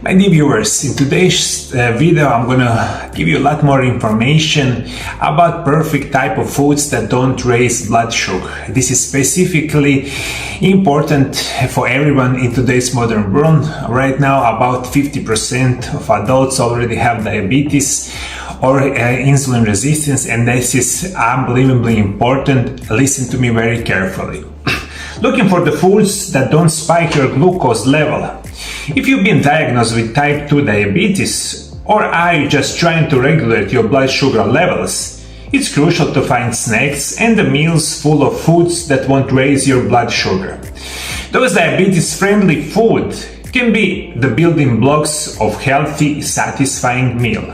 My dear viewers, in today's video I'm gonna give you a lot more information about perfect type of foods that don't raise blood sugar. This is specifically important for everyone in today's modern world. Right now about 50% of adults already have diabetes or insulin resistance, and this is unbelievably important. Listen to me very carefully. Looking for the foods that don't spike your glucose level. If you've been diagnosed with type 2 diabetes, or are you just trying to regulate your blood sugar levels, it's crucial to find snacks and the meals full of foods that won't raise your blood sugar. Those diabetes-friendly food can be the building blocks of healthy, satisfying meal.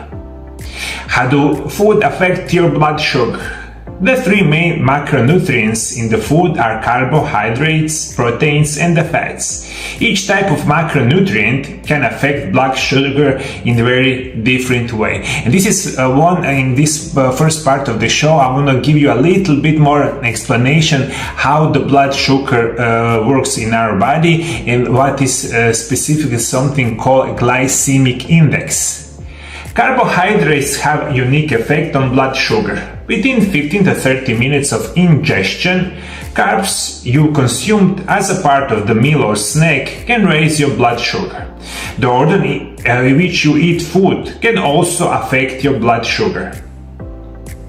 How do food affect your blood sugar? The three main macronutrients in the food are carbohydrates, proteins, and the fats. Each type of macronutrient can affect blood sugar in a very different way. And this is in this first part of the show, I want to give you a little bit more explanation how the blood sugar works in our body and what is specifically something called glycemic index. Carbohydrates have a unique effect on blood sugar. Within 15 to 30 minutes of ingestion, carbs you consumed as a part of the meal or snack can raise your blood sugar. The order in which you eat food can also affect your blood sugar.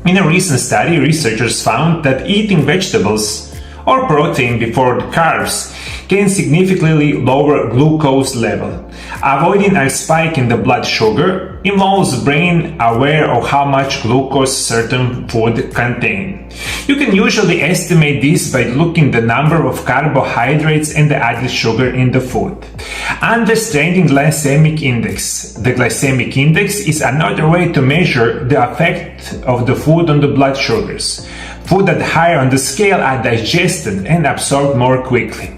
In a recent study, researchers found that eating vegetables or protein before the carbs can significantly lower glucose level. Avoiding a spike in the blood sugar involves being aware of how much glucose certain food contain. You can usually estimate this by looking the number of carbohydrates and the added sugar in the food. Understanding glycemic index. The glycemic index is another way to measure the effect of the food on the blood sugars. Food that higher on the scale are digested and absorbed more quickly,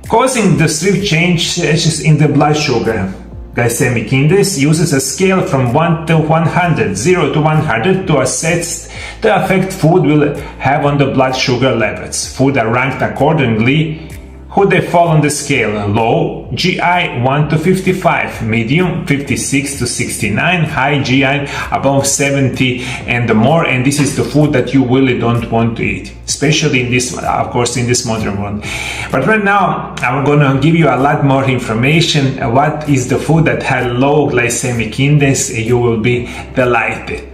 causing the swift changes in the blood sugar. Glycemic index uses a scale from 1 to 100, 0 to 100 to assess the effect food will have on the blood sugar levels. Food are ranked accordingly. Who they fall on the scale: low GI 1 to 55, medium 56 to 69, high GI above 70 and more, and this is the food that you really don't want to eat, especially in this, of course, in this modern world. But right now I'm gonna give you a lot more information. What is the food that has low glycemic index? You will be delighted.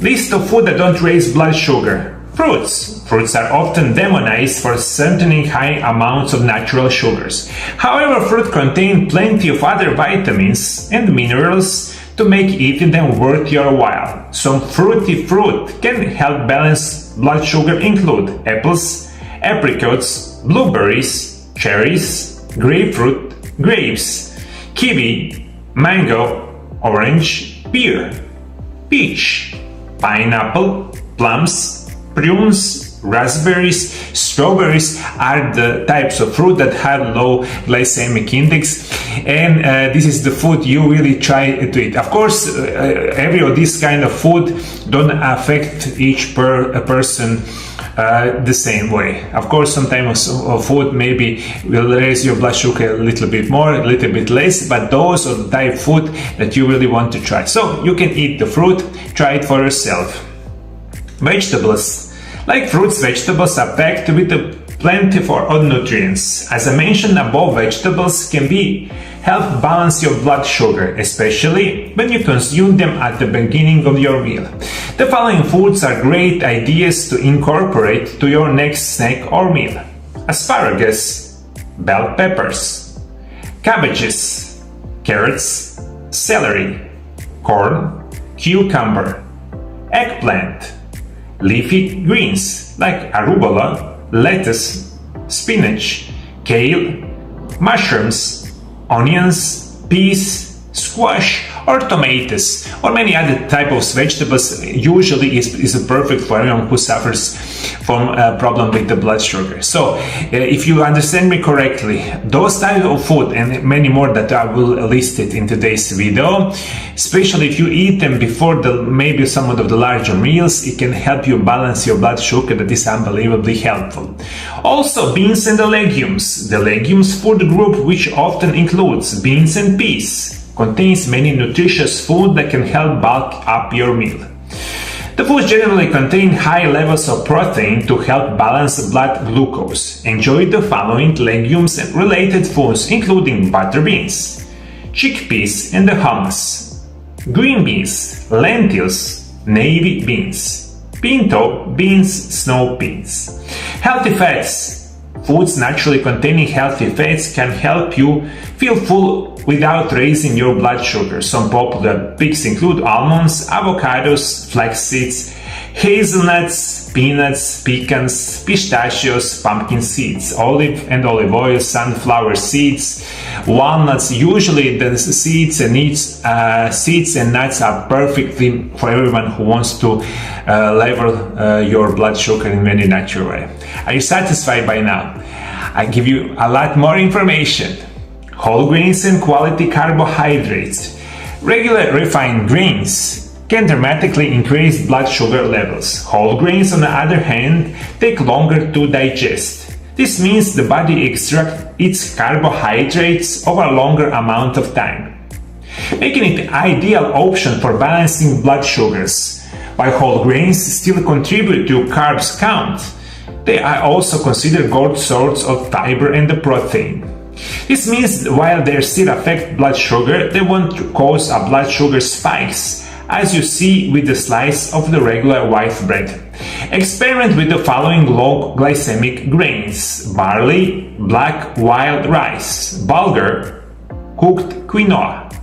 List of food that don't raise blood sugar. Fruits. Fruits are often demonized for containing high amounts of natural sugars. However, fruit contain plenty of other vitamins and minerals to make eating them worth your while. Some fruity fruit can help balance blood sugar include apples, apricots, blueberries, cherries, grapefruit, grapes, kiwi, mango, orange, pear, peach, pineapple, plums, prunes, raspberries, strawberries are the types of fruit that have low glycemic index, and this is the food you really try to eat. Of course, every of this kind of food don't affect each person the same way. Of course, sometimes food maybe will raise your blood sugar a little bit more, a little bit less, but those are the type of food that you really want to try. So you can eat the fruit, try it for yourself. Vegetables. Like fruits, vegetables are packed with plenty of nutrients. As I mentioned above, vegetables can help balance your blood sugar, especially when you consume them at the beginning of your meal. The following foods are great ideas to incorporate to your next snack or meal: asparagus, bell peppers, cabbages, carrots, celery, corn, cucumber, eggplant, leafy greens like arugula, lettuce, spinach, kale, mushrooms, onions, peas, squash, or tomatoes, or many other type of vegetables usually is perfect for anyone who suffers from a problem with the blood sugar. So if you understand me correctly, those types of food and many more that I will list it in today's video, especially if you eat them before maybe some of the larger meals, it can help you balance your blood sugar. That is unbelievably helpful. Also, beans and the legumes. The legumes food group, which often includes beans and peas, contains many nutritious food that can help bulk up your meal. The foods generally contain high levels of protein to help balance blood glucose. Enjoy the following legumes and related foods, including butter beans, chickpeas and the hummus, green beans, lentils, navy beans, pinto beans, snow beans. Healthy fats. Foods naturally containing healthy fats can help you feel full without raising your blood sugar. Some popular picks include almonds, avocados, flax seeds, hazelnuts, peanuts, pecans, pistachios, pumpkin seeds, olive and olive oil, sunflower seeds, walnuts. Usually the seeds and nuts are perfectly for everyone who wants to level your blood sugar in a very natural way. Are you satisfied by now? I give you a lot more information. Whole grains and quality carbohydrates. Regular refined grains can dramatically increase blood sugar levels. Whole grains, on the other hand, take longer to digest. This means the body extracts its carbohydrates over a longer amount of time, making it an ideal option for balancing blood sugars. While whole grains still contribute to carbs count, they are also considered good sources of fiber and the protein. This means while they still affect blood sugar, they won't cause a blood sugar spikes, as you see with the slice of the regular white bread. Experiment with the following low glycemic grains: barley, black wild rice, bulgur, cooked quinoa,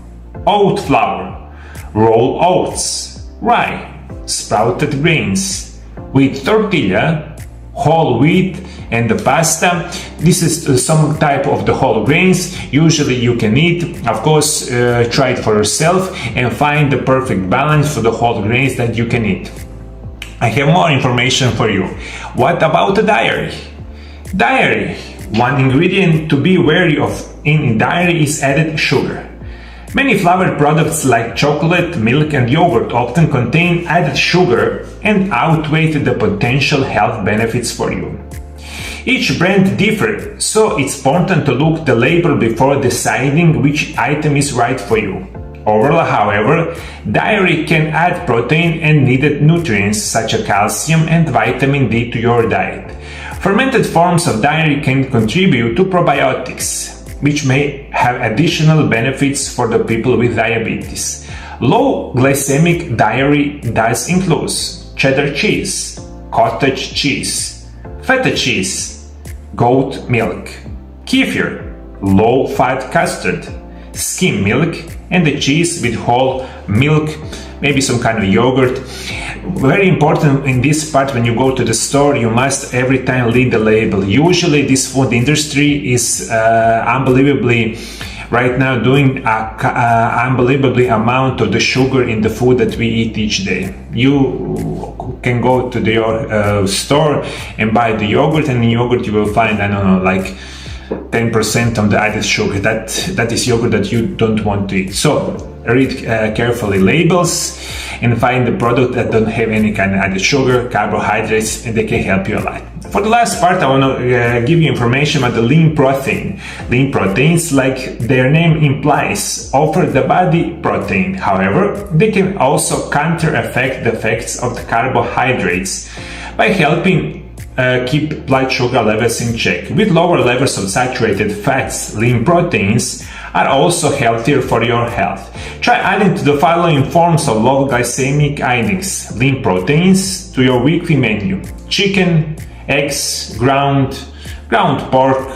oat flour, rolled oats, rye, sprouted grains, wheat tortilla, whole wheat, and the pasta. This is some type of the whole grains. Usually you can eat. Of course, try it for yourself and find the perfect balance for the whole grains that you can eat. I have more information for you. What about the dairy? Dairy. One ingredient to be wary of in dairy is added sugar. Many flavored products like chocolate, milk and yogurt often contain added sugar and outweigh the potential health benefits for you. Each brand differs, so it's important to look the label before deciding which item is right for you. Overall, however, dairy can add protein and needed nutrients such as calcium and vitamin D to your diet. Fermented forms of dairy can contribute to probiotics, which may have additional benefits for the people with diabetes. Low glycemic dairy does include cheddar cheese, cottage cheese, feta cheese, goat milk, kefir, low-fat custard, skim milk, and the cheese with whole milk, maybe some kind of yogurt. Very important in this part, when you go to the store, you must every time read the label. Usually this food industry is unbelievably right now doing unbelievably amount of the sugar in the food that we eat each day. You can go to your store and buy the yogurt, and in yogurt you will find, I don't know, like 10% of the added sugar. That is yogurt that you don't want to eat. So read carefully labels and find the product that don't have any kind of added sugar, carbohydrates, and they can help you a lot. For the last part, I want to give you information about the lean protein. Lean proteins, like their name implies, offer the body protein. However, they can also counter-effect the effects of the carbohydrates by helping keep blood sugar levels in check. With lower levels of saturated fats, lean proteins are also healthier for your health. Try adding to the following forms of low glycemic items: lean proteins to your weekly menu: chicken, eggs, ground pork,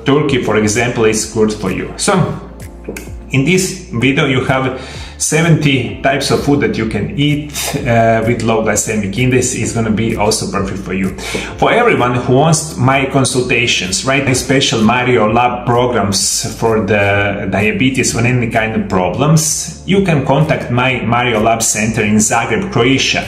turkey, for example, is good for you. So in this video you have 70 types of food that you can eat with low glycemic index is going to be also perfect for you. For everyone who wants my consultations, right, my special Mario Lab programs for the diabetes or any kind of problems, you can contact my Mario Lab Center in Zagreb, Croatia,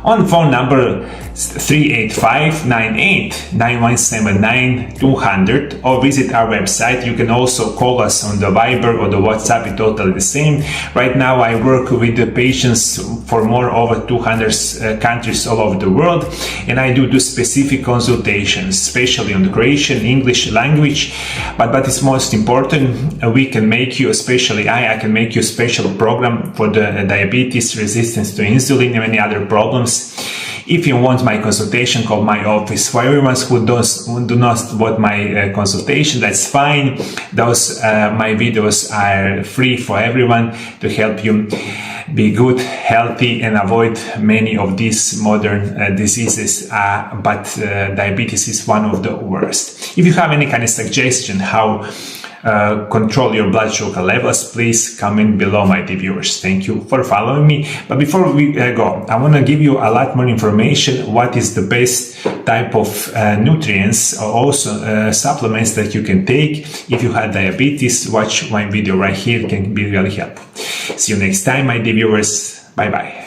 on phone number 385-98-9179-200, or visit our website. You can also call us on the Viber or the WhatsApp, it's totally the same. Right now I work with the patients for more over 200 countries all over the world, and I do specific consultations, especially on the Croatian English language. But what is most important, we can make you, especially I can make you a special program for the diabetes, resistance to insulin, and many other problems. If you want my consultation, call my office. For everyone who do not want my consultation, that's fine. Those my videos are free for everyone to help you be good, healthy, and avoid many of these modern diseases. But diabetes is one of the worst. If you have any kind of suggestion how control your blood sugar levels, please comment below, my dear viewers. Thank you for following me. But before we go, I want to give you a lot more information what is the best type of nutrients or also supplements that you can take if you have diabetes. Watch my video right here, it can be really helpful. See you next time, my dear viewers. Bye bye.